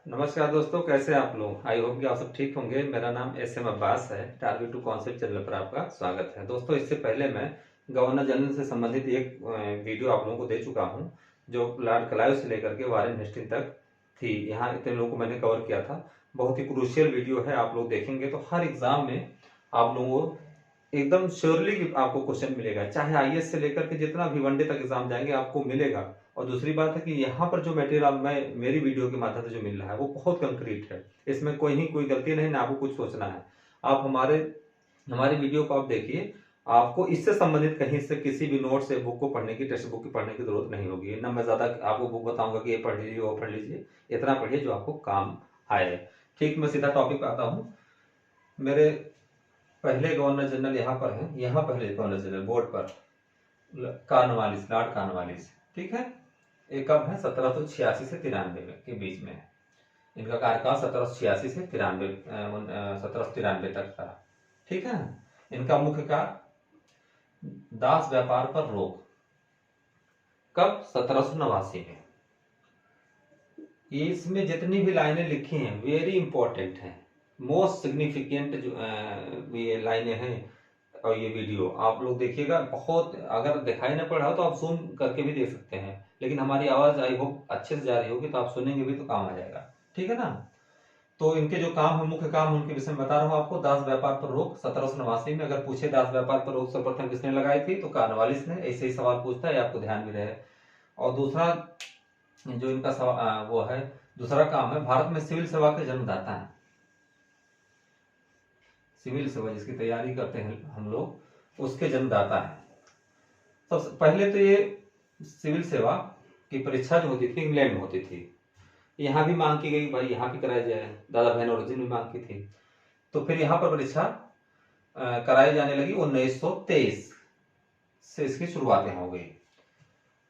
नमस्कार दोस्तों, कैसे हैं आप लोग। आई होप कि आप सब ठीक होंगे। मेरा नाम एस एम अब्बास है। टारगेट टू कॉन्सेप्ट चैनल पर आपका स्वागत है। दोस्तों, इससे पहले मैं गवर्नर जनरल से संबंधित एक वीडियो आप लोगों को दे चुका हूं, जो लॉर्ड क्लाइव से लेकर के वारेन हेस्टिंग्स तक थी। यहाँ इतने लोगों को मैंने कवर किया था। बहुत ही क्रूशियल वीडियो है। आप लोग देखेंगे तो हर एग्जाम में आप लोगों को एकदम श्योरली आपको क्वेश्चन मिलेगा, चाहे आईएएस से लेकर के जितना भी वनडे तक एग्जाम जाएंगे आपको मिलेगा। और दूसरी बात है कि यहाँ पर जो मटेरियल मैं मेरी वीडियो के माध्यम से जो मिल रहा है वो बहुत कंक्रीट है। इसमें कोई गलती नहीं, ना आपको कुछ सोचना है। आप हमारी वीडियो को आप देखिए, आपको इससे संबंधित कहीं से किसी भी नोट से बुक को पढ़ने की, टेक्स्ट बुक की पढ़ने की जरूरत नहीं होगी। ना मैं ज्यादा आपको बुक बताऊंगा कि ये पढ़ लीजिए वो पढ़ लीजिए। इतना पढ़िए जो आपको काम आए। ठीक, मैं सीधा टॉपिक पे आता हूँ। मेरे पहले गवर्नर जनरल यहाँ पर है, यहाँ पहले गवर्नर जनरल बोर्ड पर कार्नवालिस, लॉर्ड कार्नवालिस। ठीक है, ये कब है? 1786 से 93 में के बीच में है। इनका कार्यकाल 1786 से 93 1793 तक था। ठीक है, इनका मुख्य कार्य दास व्यापार पर रोक। कब? 1789 में। इसमें जितनी भी लाइनें लिखी हैं वेरी इंपॉर्टेंट हैं, मोस्ट सिग्निफिकेंट जो ये लाइनें हैं। और ये वीडियो आप लोग देखिएगा। बहुत अगर दिखाई ना पड़ रहा हो तो आप जूम करके भी देख सकते हैं, लेकिन हमारी आवाज आई होप अच्छे से जा रही होगी तो आप सुनेंगे भी तो काम आ जाएगा। ठीक है ना। तो इनके जो काम है, मुख्य काम उनके विषय में बता रहा हूँ आपको। दास व्यापार पर रोक 1789 में। अगर पूछे दास व्यापार पर रोक सर्वप्रथम किसने लगाई थी तो कार्नवालिस ने। ऐसे ही सवाल पूछता है, आपको ध्यान भी रहे। और दूसरा जो इनका वो है, दूसरा काम है, भारत में सिविल सेवा के जन्मदाता है। सिविल सेवा जिसकी तैयारी करते हैं हम लोग, उसके जन्मदाता है। सबसे पहले तो ये सिविल सेवा की परीक्षा जो होती थी इंग्लैंड में होती थी। यहाँ भी मांग की गई, भाई यहाँ भी कराया जाए। दादा बहन और भी मांग की थी। तो फिर यहाँ पर परीक्षा कराई जाने लगी। 1923 से इसकी शुरुआतें हो गई।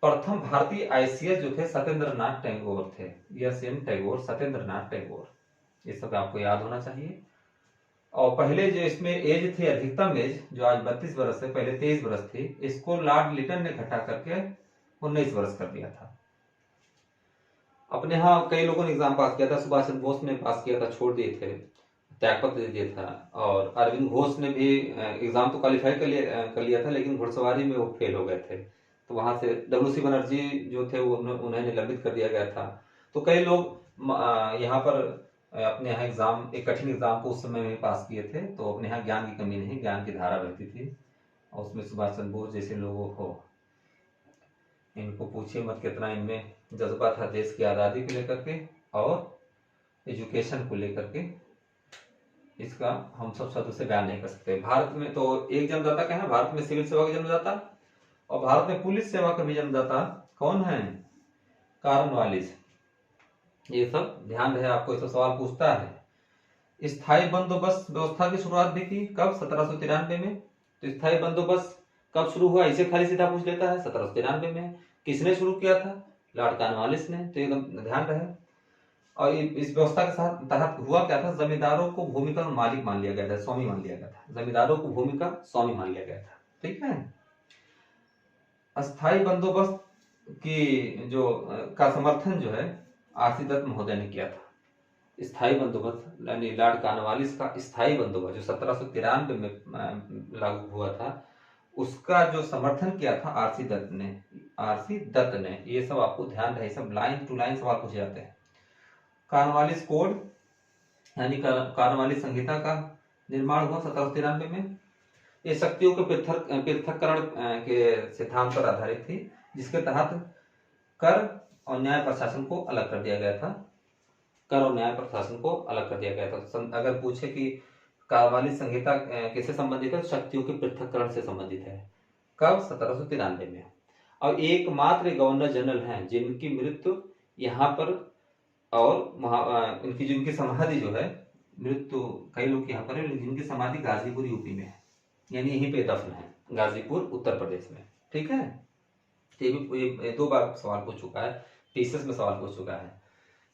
प्रथम भारतीय आईसीएस जो थे सत्येंद्र नाथ टैगोर थे। यस एन टैगोर, सत्येंद्र नाथ टैगोर, ये सब आपको याद होना चाहिए। और पहले जो इसमें एज थी, अधिकतम एज जो आज 32 वर्ष है, पहले 23 वर्ष थी। इसको लॉर्ड लिटन ने घटा करके 19 वर्ष कर दिया था। अपने यहाँ कई लोगों ने एग्जाम पास किया था। सुभाष चंद्र बोस ने पास किया था, छोड़ दिए थे, त्यागपत्र दे दिया था। और अरविंद घोष ने भी एग्जाम तो क्वालिफाई कर लिया था, लेकिन घुड़सवारी में वो फेल हो गए थे। तो वहां से डब्ल्यू.सी. बनर्जी जो थे वो उन्हें निलंबित कर दिया गया था। तो कई लोग यहाँ पर अपने यहाँ एग्जाम, एक कठिन एग्जाम को उस समय में पास किए थे। तो अपने यहाँ ज्ञान की कमी नहीं, ज्ञान की धारा रहती थी। और उसमें सुभाष चंद्र बोस जैसे लोगों को, इनको पूछिए मत कितना इनमें जज्बा था देश की आज़ादी को लेकर के और एजुकेशन को लेकर के। इसका हम सब शब्द से बयान नहीं कर सकते। भारत में तो एक जन्मदाता क्या है, भारत में सिविल सेवा का जन्मदाता, और भारत में पुलिस सेवा का भी जन्मदाता कौन है? कार्नवालिस। ये सब ध्यान रहे आपको, इस सवाल पूछता है। स्थायी बंदोबस्त व्यवस्था की शुरुआत भी की कब? 1793 में। तो स्थायी बंदोबस्त कब शुरू हुआ, इसे खाली सीधा पूछ लेता है। 1793 में। किसने शुरू किया था? लॉर्ड कार्नवालिस ने। तो एकदम ध्यान रहे। और इस व्यवस्था के साथ तहत हुआ क्या था, जमींदारों को भूमि का मालिक मान लिया गया था, स्वामी मान लिया गया था। जमींदारों को भूमि का स्वामी मान लिया गया था। ठीक है। अस्थाई बंदोबस्त की जो का समर्थन जो है आरसी दत्त महोदय ने किया था। स्थायी बंदोबस्त यानी लॉर्ड कार्नवालिस का स्थायी बंदोबस्त जो 1793 में लागू हुआ था, उसका जो समर्थन किया था आरसी दत्त ने। आरसी दत्त ने। ये सब आपको ध्यान रहे, सब लाइन टू लाइन सवाल पूछे जाते हैं। कार्नवालिस कोड यानी कार्नवालिस संहिता का निर्माण हुआ 1793 में। ये शक्तियों के पृथक्करण के सिद्धांत पर आधारित थी, जिसके तहत कर और न्याय प्रशासन को अलग कर दिया गया था। कर और न्याय प्रशासन को अलग कर दिया गया था। अगर पूछे कि कार्नवालिस संहिता किससे संबंधित है, तो शक्तियों के पृथक्करण से संबंधित है। कब? 1793 में। और एकमात्र गवर्नर जनरल हैं जिनकी मृत्यु यहाँ पर, और इनकी जिनकी समाधि जो है, मृत्यु कई लोग यहाँ पर है, लेकिन जिनकी समाधि गाजीपुर यूपी में है, यानी यहीं पे दफन है, गाजीपुर उत्तर प्रदेश में। ठीक है। ये 2 बार सवाल पूछ चुका है, पीसेस में सवाल पूछ चुका है।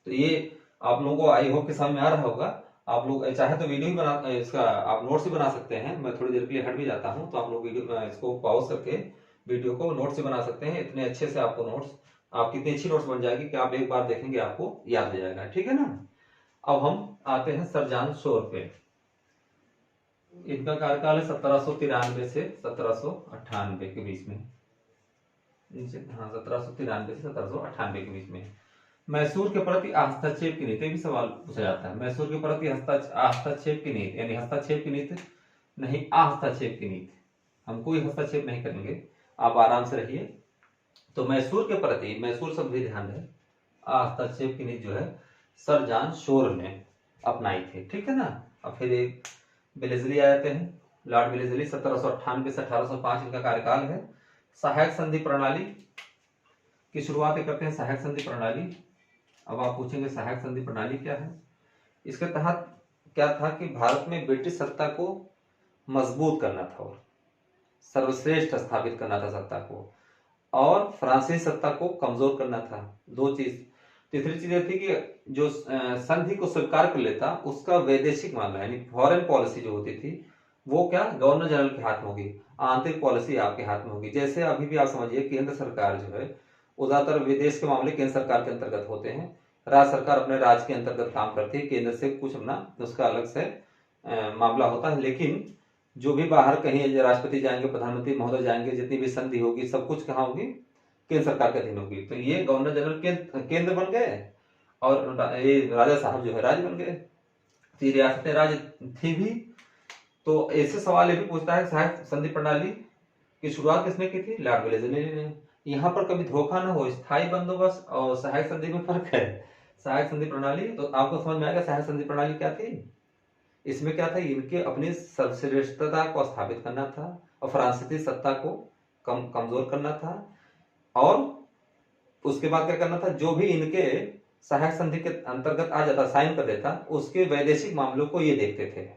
तो ये आप लोगों को आई होप के समझ में आ रहा होगा। आप लोग चाहे तो वीडियो ही बना, इसका आप नोट्स भी बना सकते हैं। मैं थोड़ी देर के लिए हट भी जाता हूँ, तो आप लोग वीडियो इसको पॉज करके वीडियो को नोट्स से बना सकते हैं। इतने अच्छे से आपको नोट्स, आपकी इतनी अच्छी नोट्स बन जाएगी कि आप एक बार देखेंगे आपको याद हो जाएगा। ठीक है ना। अब हम आते हैं सर जॉन शोर पे। इनका कार्यकाल है 1793 से 1798 के बीच में। हाँ, 1793 से 1798 के बीच में। मैसूर के प्रति हस्तक्षेप की नीति भी सवाल पूछा जाता है। मैसूर के प्रति हस्तक्षेप की नीति, यानी हस्तक्षेप की नीति नहीं, हस्तक्षेप की नीति। हम कोई हस्तक्षेप नहीं करेंगे, आप आराम से रहिए। तो मैसूर के प्रति, मैसूर शब्द भी ध्यान है, हस्तक्षेप की नीति जो है सर जॉन शोर ने अपनाई थी, ठीक है ना। अब फिर एक वेलेस्ली आ जाते हैं, लॉर्ड वेलेस्ली 1798 से 1805 इनका कार्यकाल है। सहायक संधि प्रणाली की शुरुआत करते हैं, सहायक संधि प्रणाली। अब आप पूछेंगे सहायक संधि प्रणाली क्या है। इसके तहत क्या था कि भारत में ब्रिटिश सत्ता को मजबूत करना था और सर्वश्रेष्ठ स्थापित करना था सत्ता को, और फ्रांसीसी सत्ता को कमजोर करना था। दो चीज। तीसरी चीज ये थी कि जो संधि को स्वीकार कर लेता उसका वैदेशिक मामला यानी फॉरेन पॉलिसी जो होती थी वो क्या गवर्नर जनरल के हाथ में होगी, आंतरिक पॉलिसी आपके हाथ में होगी। जैसे अभी भी आप समझिए केंद्र सरकार जो है ज्यादातर विदेश के मामले केंद्र सरकार के अंतर्गत होते हैं, राज्य सरकार अपने राज्य के अंतर्गत काम करती है, केंद्र से कुछ अपना उसका अलग से मामला होता है। लेकिन जो भी बाहर कहीं राष्ट्रपति जाएंगे, प्रधानमंत्री महोदय जाएंगे, जितनी भी संधि होगी सब कुछ कहाँ होगी, केंद्र सरकार के अधीन होगी। तो ये गवर्नर जनरल केंद्र बन गए और ये राजा साहब जो है राज्य बन गए। तो ये रियासतें राज्य थी भी। तो ऐसे सवाल ये भी पूछता है सहायक संधि प्रणाली की शुरुआत किसने की थी, लॉर्ड वेलेस्ली ने। यहाँ पर कभी धोखा न हो, स्थायी बंदोबस्त और सहायक संधि में फर्क है। सहायक संधि प्रणाली तो आपको समझ में आएगा सहायक संधि प्रणाली क्या थी। इसमें क्या था, इनके अपनी सर्वश्रेष्ठता को स्थापित करना था और फ्रांसीसी सत्ता को कमजोर करना था, और उसके बाद क्या करना था, जो भी इनके सहायक संधि के अंतर्गत आ जाता, साइन कर देता, उसके वैदेशिक मामलों को ये देखते थे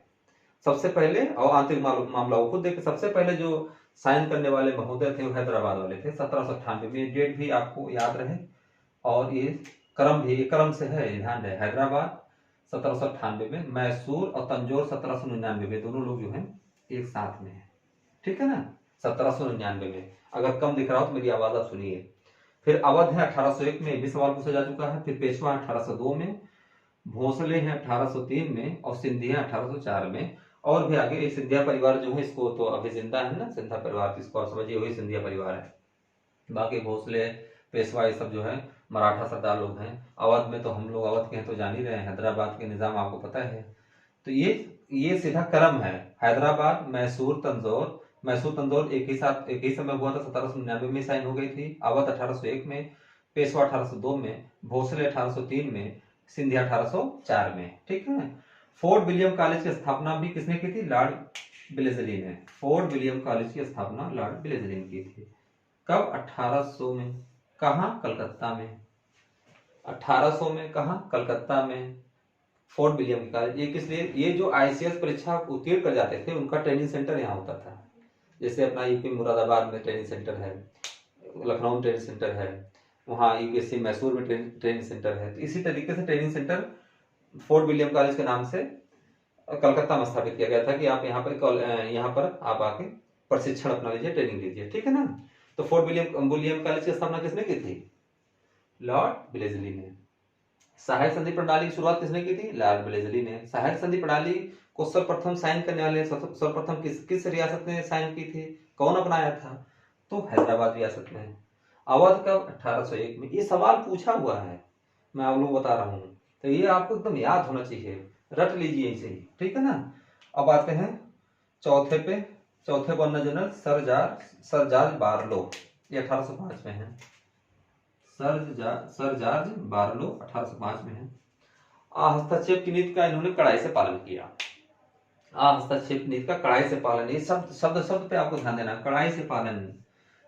सबसे पहले, और आंतरिक मामला वो खुद देखते। सबसे पहले जो साइन करने वाले महोदय थे वो हैदराबाद वाले थे 1798 में। डेट भी आपको याद रहे और ये क्रम भी क्रम से है, ध्यान रहे। हैदराबाद 1798 में, मैसूर और तंजौर 1799 में, दोनों लोग जो हैं एक साथ में है, ठीक है ना। 1799 में, अगर कम दिख रहा हो तो मेरी आवाज आप सुनिए। फिर अवध है 1801 में, भी सवाल पूछा जा चुका है। फिर पेशवा 1802 में, भोसले हैं 1803 में, और सिंधिया 1804 में। और भी आगे सिंधिया परिवार जो है इसको तो अभी जिंदा है ना, सिंधिया परिवार, इसको आप समझिए वही सिंधिया परिवार है। बाकी भोसले, पेशवा ये सब जो है मराठा सरदार लोग हैं। अवध में तो हम लोग अवध के हैं तो जान ही रहे हैं, हैदराबाद के निजाम आपको पता है। तो ये सीधा क्रम है, हैदराबाद, मैसूर, तंजौर। मैसूर तंजौर एक ही समय हुआ था, 1799 में साइन हो गई थी। अवध 1801 में, पेशवा 1802 में, भोसले 1803 में, सिंधिया 1804 में, ठीक है। फोर्ट विलियम कॉलेज की स्थापना भी किसने की थी, लॉर्ड वेलेस्ली ने। फोर्ट विलियम कॉलेज की स्थापना लॉर्ड वेलेस्ली ने की थी। कब, 1800 में। कहा, कलकत्ता में। 1800 में कहा, कलकत्ता में, फोर्ट विलियम कॉलेज। ये किस लिए, ये जो आईसीएस परीक्षा उत्तीर्ण कर जाते थे उनका ट्रेनिंग सेंटर यहाँ होता था। जैसे अपना यूपी मुरादाबाद में ट्रेनिंग सेंटर है, लखनऊ में ट्रेनिंग सेंटर है, वहाँ यूपीएससी मैसूर में ट्रेनिंग सेंटर है। तो इसी तरीके से training centre fort William college के नाम से कलकत्ता में स्थापित किया गया था कि आप यहाँ पर आप आके प्रशिक्षण अपना लीजिए, ट्रेनिंग लीजिए, ठीक है ना। तो फोर्ट विलियम कॉलेज की स्थापना किसने की थी, लॉर्ड वेलेस्ली ने। सहायक संधि प्रणाली की शुरुआत किसने की थी, लॉर्ड वेलेस्ली ने। सहायक संधि प्रणाली को सर्वप्रथम साइन करने वाले सर्वप्रथम किस रियासत ने साइन की थी, कौन अपनाया था, तो हैदराबाद रियासत में। अवध कब, 1801 में। ये सवाल पूछा हुआ है, मैं आप लोग बता रहा हूँ, तो ये आपको एकदम याद होना चाहिए, रट लीजिए इसे, ठीक है ना। अब आते हैं चौथे गवर्नर जनरल सर जॉर्ज बारलो, ये 1805 में है। सर जॉर्ज बारलो 1805 में है। हस्तक्षेप की नीति का इन्होंने कड़ाई से पालन किया। हस्तक्षेप नीति का कड़ाई से पालन, ये शब्द पे आपको ध्यान देना, कड़ाई से पालन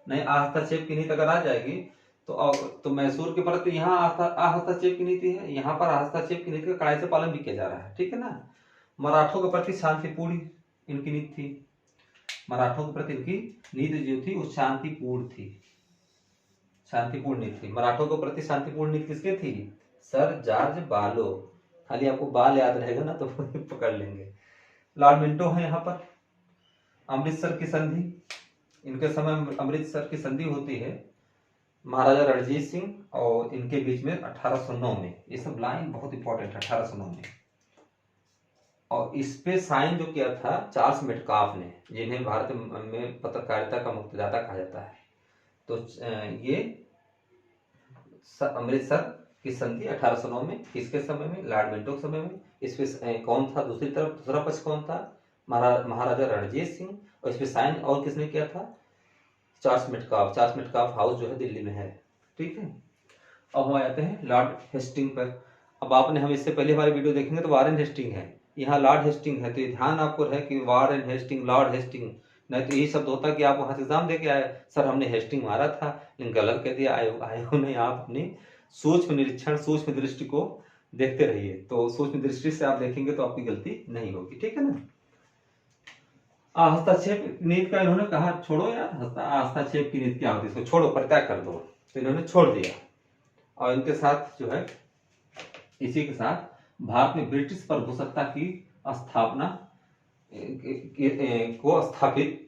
नहीं। हस्तक्षेप की नीति अगर आ जाएगी तो मैसूर के प्रति यहाँ हस्तक्षेप की नीति है, यहाँ पर हस्तक्षेप की नीति का कड़ाई से पालन भी किया जा रहा है, ठीक है ना। मराठों के प्रति शांतिपूर्ण इनकी नीति थी। मराठों के प्रति इनकी नीति जो थी वो शांतिपूर्ण थी, शांतिपूर्ण नीति थी। मराठों के प्रति शांतिपूर्ण नीति किसकी थी, सर जॉर्ज बालो। खाली आपको बाल याद रहेगा ना तो पकड़ लेंगे। लॉर्ड मिंटो है यहाँ पर। अमृतसर की संधि, इनके समय अमृतसर की संधि होती है, महाराजा रणजीत सिंह और इनके बीच में 1809 में, ये सब लाइन बहुत इंपॉर्टेंट है 1809 में। और इस पे साइन जो किया था चार्ल्स मेटकाफ ने, जिन्हें भारत में पत्रकारिता का मुक्तिदाता कहा जाता है। तो ये अमृतसर की संधि 1809 में, किसके समय में, लॉर्ड मिंटो के समय में। इस पे कौन था दूसरी तरफ, दूसरा पक्ष कौन था, महाराजा रणजीत सिंह। और इस पे साइन और किसने किया था, Charles Metcalfe. Charles Metcalfe house जो है दिल्ली में है, ठीक है। अब हम आते हैं लॉर्ड हेस्टिंग पर। अब आपने, हम इससे पहले हमारी वीडियो देखेंगे तो वारेन हेस्टिंग है, यहाँ लॉर्ड हेस्टिंग है। तो ये ध्यान आपको रहे कि वारेन हेस्टिंग, लॉर्ड हेस्टिंग, नहीं तो यही शब्द होता कि आप वहां से एग्जाम दे के आए, सर हमने हेस्टिंग मारा था लेकिन गलत कह दिया। आयोग ने, आप अपनी सूक्ष्म निरीक्षण, सूक्ष्म दृष्टि को देखते रहिए, तो सूक्ष्म दृष्टि से आप देखेंगे तो आपकी गलती नहीं होगी, ठीक है ना। हस्तक्षेप नीति का इन्होंने कहा छोड़ो यार, हस्तक्षेप की नीति क्या होती है, इसको छोड़ो, परित्याग कर दो। तो इन्होंने छोड़ दिया। और इनके साथ जो है, इसी के साथ भारत में ब्रिटिश प्रभुसत्ता की स्थापना को स्थापित,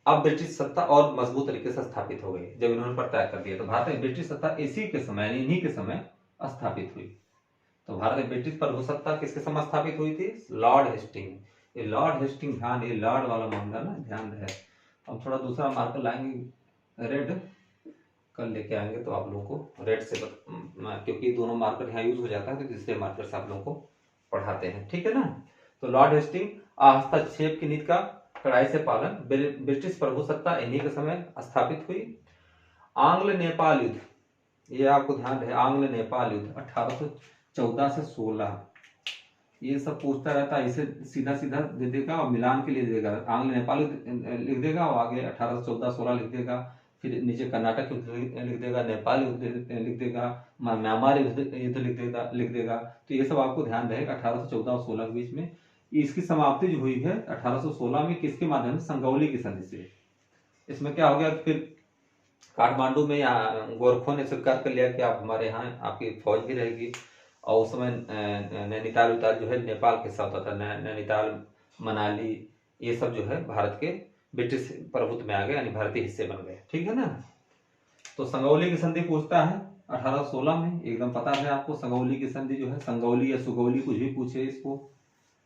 अब ब्रिटिश सत्ता और मजबूत तरीके से स्थापित हो गई जब इन्होंने परित्याग कर दिया। तो भारत में ब्रिटिश सत्ता इसी के समय, इन्हीं के समय स्थापित हुई। तो भारत में ब्रिटिश प्रभुसत्ता किसके समय स्थापित हुई थी, लॉर्ड हेस्टिंग। ये लॉर्ड हेस्टिंग, ध्यान, ये लॉर्ड वाला मामला ना ध्यान रहे। हम थोड़ा दूसरा मार्कर लाएंगे, रेड कल लेके आएंगे तो आप लोगों को रेड से क्योंकि दोनों मार्कर यहाँ यूज हो जाता है तो तीसरे मार्कर से आप लोगों को पढ़ाते हैं, ठीक है ना। तो लॉर्ड हेस्टिंग, हस्तक्षेप की नीति का कड़ाई से पालन, ब्रिटिश प्रभुसत्ता इन्हीं के समय स्थापित हुई। आंग्ल नेपाल युद्ध, ये आपको ध्यान रहे, आंग्ल नेपाल युद्ध 1814 से 16, ये सब पूछता रहता है, इसे सीधा सीधा दे देगा और मिलान के लिए देगा, आंग्ल नेपाल लिख देगा और आगे 1814-16 लिख देगा, फिर नीचे कर्नाटक लिख देगा, नेपाल लिख देगा, म्यांमार युद्ध लिख देगा। तो ये सब आपको ध्यान रहेगा 1814 और 16 के बीच में। इसकी समाप्ति जो हुई है 1816 में, किसके माध्यम से, संगौली की संधि से। इसमें क्या हो गया, फिर काठमांडू में गोरखों ने स्वीकार कर लिया कि आप हमारे यहाँ, आपकी फौज भी रहेगी। और उस समय नैनीताल उतार जो है नेपाल के साथ होता है, नैनीताल, मनाली, ये सब जो है भारत के ब्रिटिश प्रभुत्व में आ गए, यानी भारतीय हिस्से बन गए, ठीक है ना। तो संगौली की संधि पूछता है 1816 में, एकदम पता है आपको। संगौली की संधि जो है, संगौली या सुगौली कुछ भी पूछे इसको,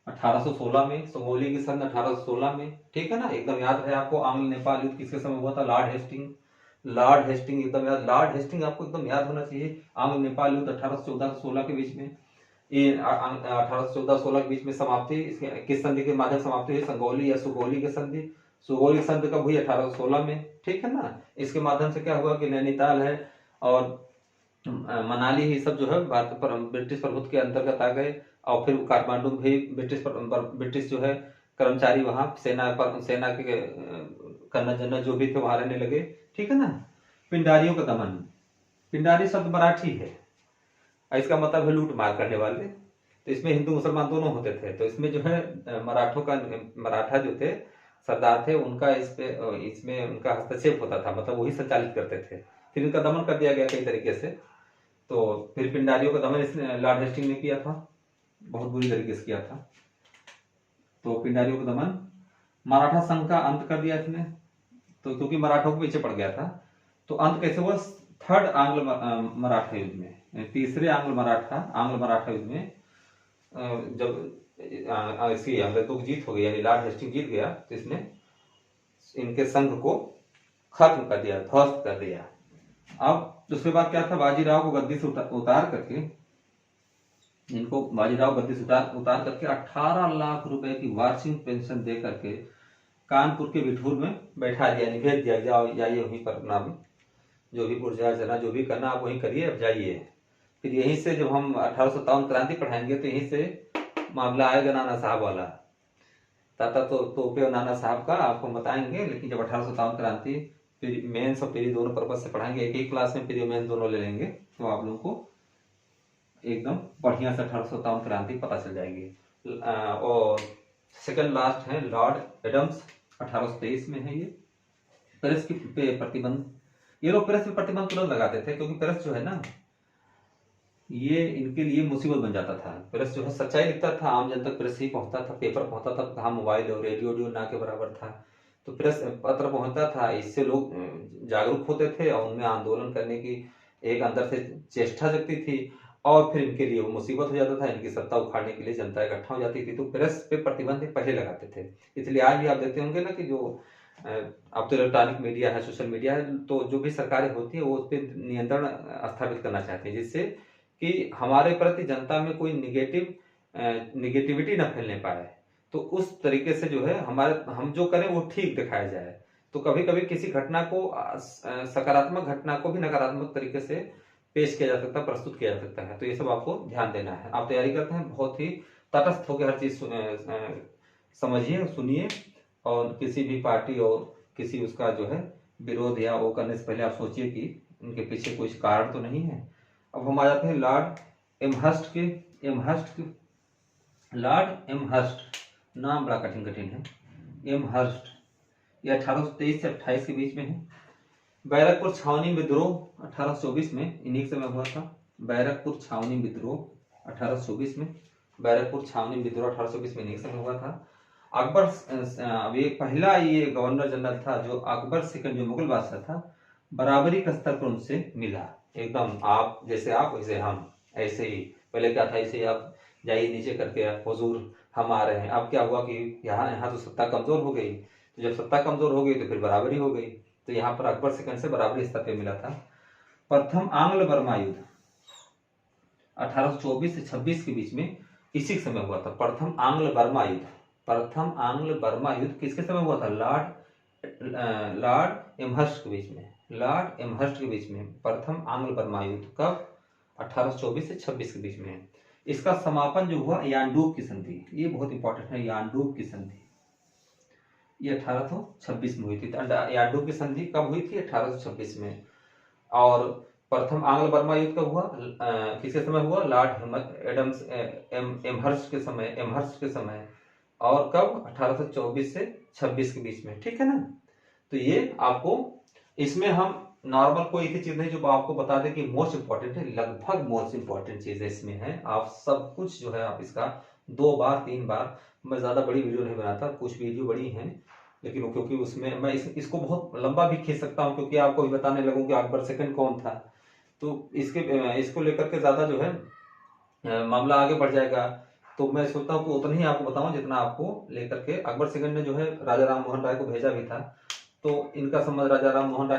1816 में, संगौली की संधि 1816 में, ठीक है ना, एकदम याद है आपको। आंग्ल नेपाल युद्ध किसके समय हुआ था, लॉर्ड हेस्टिंग। लॉर्ड हेस्टिंग एकदम याद, लॉर्ड हेस्टिंग आपको एकदम याद होना चाहिए। आंग्ल नेपाल युद्ध 1814 से 16 के बीच में, ये 1814-16 के बीच में समाप्ति किस संधि के माध्यम समाप्ति हुई, संगौली या सुगौली की संधि। सुगौली संधि कब हुई, 1816 में, ठीक है ना। इसके माध्यम से क्या हुआ कि नैनीताल है और मनाली, ये सब जो है भारत ब्रिटिश प्रभुत्व के अंतर्गत आ गए। और फिर काठमांडू भी ब्रिटिश जो है कर्मचारी वहां सेना के कर्नल जनरल जो भी थे वहां रहने लगे, ठीक है ना। पिंडारियों का दमन, पिंडारी शब्द मराठी है, इसका मतलब है लूट मार करने वाले। तो इसमें हिंदू मुसलमान दोनों होते थे। तो इसमें जो है मराठा जो थे सरदार थे, उनका इसमें उनका हस्तक्षेप होता था, मतलब वही संचालित करते थे। फिर इनका दमन कर दिया गया कई तरीके से। तो फिर पिंडारियों का दमन इसने लॉर्ड हेस्टिंग ने किया था, बहुत बुरी तरीके से किया था। तो पिंडारियों का दमन, मराठा संघ का अंत कर दिया इसने, तो क्योंकि मराठों के पीछे पड़ गया था। तो अंत कैसे हुआ, थर्ड आंग्ल मराठा युद्ध में, तीसरे आंग्ल मराठा युद्ध में, जब इसकी अंग्रेजों की जीत हो गई, यानी लॉर्ड हेस्टिंग जीत गया, तो इसने इनके संघ को खत्म कर दिया, ध्वस्त कर दिया। अब उसके बाद क्या था, बाजीराव को गद्दी से उतार करके, इनको बाजीराव गद्दी से उतार करके 18 लाख रुपए की वार्षिक पेंशन दे करके कानपुर के बिठूर में बैठा दिया, भेज दिया, जाओ जाइए वहीं पर अपना जो भी पुरजा चना जो भी करना आप वहीं करिए, अब जाइए। फिर यहीं से जब हम 1857 क्रांति पढ़ाएंगे तो यहीं से मामला आएगा नाना साहब वाला, ताता तो तोपे और नाना साहब का आपको बताएंगे। लेकिन जब 1857 क्रांति फिर मेंस और पीरी दोनों पर्पज से पढ़ाएंगे, एक ही क्लास में पीरी और मेंस दोनों ले लेंगे, तो आप लोगों को एकदम बढ़िया से 1857 क्रांति पता चल जाएगी। और सेकंड लास्ट है लॉर्ड एडम्स, 1823 में है ये। प्रेस पे प्रतिबंध, ये लोग प्रेस पे प्रतिबंध तुरंत लगाते थे, क्योंकि प्रेस जो है ना, ये इनके लिए मुसीबत बन जाता था। प्रेस जो है सच्चाई लिखता था, आम जन तक प्रेस ही पहुंचता था, पेपर पहुंचता था, कहाँ मोबाइल और रेडियो ना के बराबर था। तो प्रेस पत्र पहुंचता था, इससे लोग जागरूक होते थे और उनमें आंदोलन करने की एक अंदर से चेष्टा जगती थी, और फिर इनके लिए वो मुसीबत हो जाता था, इनकी सत्ता उखाड़ने के लिए जनता इकट्ठा हो जाती थी। तो प्रेस पे प्रतिबंध पहले लगाते थे। इसलिए आज भी आप देखते होंगे ना कि जो अब तो इलेक्ट्रॉनिक मीडिया है, सोशल मीडिया है, तो जो भी सरकारें होती है वो उस पर नियंत्रण स्थापित करना चाहती है, जिससे कि हमारे प्रति जनता में कोई निगेटिविटी न फैलने पाए। तो उस तरीके से जो है हम जो करें वो ठीक दिखाया जाए। तो कभी कभी किसी घटना को, सकारात्मक घटना को भी नकारात्मक तरीके से पेश किया जा सकता है, प्रस्तुत किया जा सकता है। तो ये सब आपको ध्यान देना है। आप तैयारी करते हैं, बहुत ही तटस्थ होकर हर चीज समझिए, सुनिए, और किसी भी पार्टी और किसी उसका जो है विरोध या वो करने से पहले आप सोचिए कि उनके पीछे कुछ कारण तो नहीं है। अब हम आ जाते हैं लॉर्ड एमहर्स्ट, नाम बड़ा कठिन है। एमहर्स्ट, ये 1823 से 28 के बीच में है। बैरकपुर छावनी विद्रोह 1824 में इन्हीं के समय हुआ था। बैरकपुर छावनी विद्रोह 1824 में, बैरकपुर छावनी विद्रोह 1824 में इन्हीं के समय हुआ था। अकबर, अब ये पहला ये गवर्नर जनरल था जो अकबर सेकंड, जो मुगल बादशाह था, बराबरी का स्तर पर उनसे मिला। एकदम आप जैसे आप वैसे हम, ऐसे ही। पहले क्या था, ऐसे आप जाइए नीचे करके, हुजूर हम आ रहे हैं। अब क्या हुआ कि यहाँ तो सत्ता कमजोर हो गई। तो जब सत्ता कमजोर हो गई तो फिर बराबरी हो गई। तो यहाँ पर अकबर सेकंड से बराबरी स्तर पे मिला था। प्रथम आंग्ल बर्मा युद्ध 1824 से 26 के बीच में इसी के समय हुआ था। प्रथम आंग्ल बर्मा युद्ध किसके समय हुआ था? लॉर्ड एमहर्स्ट के बीच में प्रथम आंग्ल बर्मा युद्ध कब? 1824 से 26 के बीच में। इसका समापन जो हुआ यानडूब की संधि, ये बहुत इंपॉर्टेंट है। यानडूब की संधि ये 1826 में हुई थी। यानडूब की संधि कब हुई थी? 1826 में। और प्रथम आंग्ल बर्मा युद्ध कब हुआ? किसके समय हुआ? लॉर्ड एमहर्स्ट के समय। और कब? 1824 से 26 के बीच में। ठीक है ना? तो ये आपको, इसमें हम नॉर्मल कोई ऐसी चीज नहीं जो आपको बता दें कि मोस्ट इंपॉर्टेंट है, लगभग मोस्ट इंपॉर्टेंट चीज इसमें है। आप सब कुछ जो है आप इसका 2 बार 3 बार, मैं ज्यादा बड़ी वीडियो नहीं बनाता, कुछ वीडियो बड़ी हैं, लेकिन क्योंकि उसमें मैं इसको बहुत लंबा भी खींच सकता हूँ, क्योंकि आपको भी बताने लगूं कि अकबर सेकंड कौन था। तो इसको लेकर के ज्यादा जो है मामला आगे बढ़ जाएगा। तो मैं सोचता हूँ कि उतना ही आपको बताऊं जितना आपको लेकर के। अकबर सेकंड ने जो है राजा राम मोहन राय को भेजा भी था। तो इनका संबंध राजा राम मोहन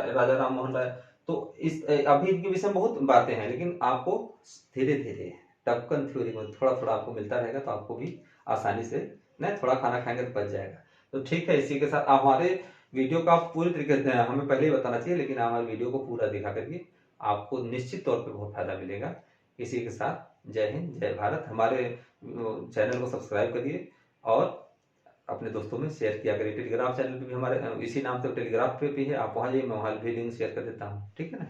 राय, तो इस अभी इनके विषय में बहुत बातें हैं, लेकिन आपको धीरे धीरे टपकन थ्योरी में थोड़ा थोड़ा आपको मिलता रहेगा, तो आपको भी आसानी से, नहीं थोड़ा खाना खाएंगे तो बच जाएगा। तो ठीक है, इसी के साथ हमारे वीडियो का आप पूरी तरीके से, हमें पहले ही बताना चाहिए, लेकिन हमारे वीडियो को पूरा दिखा करके आपको निश्चित तौर पे बहुत फायदा मिलेगा। इसी के साथ जय हिंद, जय भारत। हमारे चैनल को सब्सक्राइब करिए और अपने दोस्तों में शेयर किया करिए। टेलीग्राम चैनल पे भी हमारे इसी नाम से टेलीग्राम पे भी है, आप वहां जाइए, मैं वहां भी लिंक शेयर कर देता हूँ। ठीक है ना?